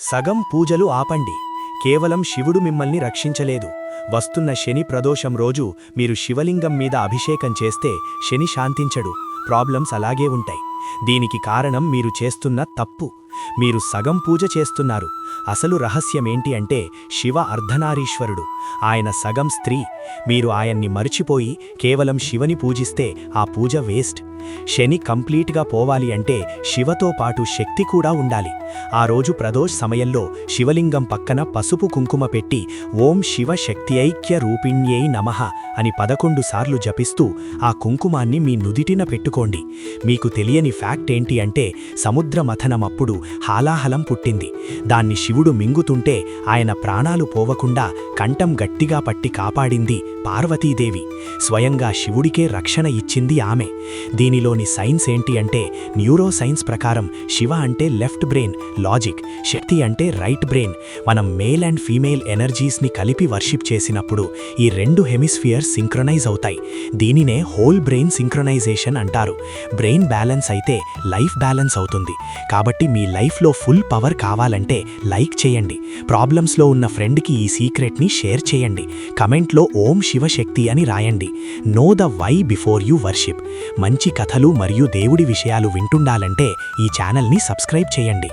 సగం పూజలు ఆపండి. కేవలం శివుడు మిమ్మల్ని రక్షించలేదు. వస్తున్న శని ప్రదోషం రోజు మీరు శివలింగం మీద అభిషేకం చేస్తే శని శాంతించడు, ప్రాబ్లమ్స్ అలాగే ఉంటాయి. దీనికి కారణం మీరు చేస్తున్న తప్పు. మీరు సగం పూజ చేస్తున్నారు. అసలు రహస్యమేంటి అంటే శివ అర్ధనారీశ్వరుడు, ఆయన సగం స్త్రీ. మీరు ఆయన్ని మర్చిపోయి కేవలం శివని పూజిస్తే ఆ పూజ వేస్ట్. శని కంప్లీట్గా పోవాలి అంటే శివతో పాటు శక్తి కూడా ఉండాలి. ఆ రోజు ప్రదోష్ సమయంలో శివలింగం పక్కన పసుపు కుంకుమ పెట్టి ఓం శివ శక్తి ఐక్య రూపిణ్యై నమః అని 11 సార్లు జపిస్తూ ఆ కుంకుమాన్ని మీ నుదిటిన పెట్టుకోండి. మీకు తెలియని ఫ్యాక్ట్ ఏంటి అంటే సముద్ర మథనమప్పుడు హాలాహలం పుట్టింది. దాన్ని శివుడు మింగుతుంటే ఆయన ప్రాణాలు పోవకుండా కంఠం గట్టిగా పట్టి కాపాడింది పార్వతీదేవి. స్వయంగా శివుడికే రక్షణ ఇచ్చింది ఆమె. దీనిలోని సైన్స్ ఏంటి అంటే న్యూరో సైన్స్ ప్రకారం శివ అంటే లెఫ్ట్ బ్రెయిన్ లాజిక్, శక్తి అంటే రైట్ బ్రెయిన్. మనం మేల్ అండ్ ఫీమేల్ ఎనర్జీస్ని కలిపి వర్షిప్ చేసినప్పుడు ఈ 2 హెమిస్ఫియర్స్ సింక్రొనైజ్ అవుతాయి. దీనినే హోల్ బ్రెయిన్ సింక్రొనైజేషన్ అంటారు. బ్రెయిన్ బ్యాలెన్స్ అయితే లైఫ్ బ్యాలెన్స్ అవుతుంది. కాబట్టి మీ లైఫ్లో ఫుల్ పవర్ కావాలంటే లైక్ చేయండి. ప్రాబ్లమ్స్లో ఉన్న ఫ్రెండ్కి ఈ సీక్రెట్ని షేర్ చేయండి. కమెంట్లో ఓం శివశక్తి అని రాయండి. Know the why before you worship. మంచి కథలు మరియు దేవుడి విషయాలు వింటుండాలంటే ఈ ఛానల్ని సబ్స్క్రైబ్ చేయండి.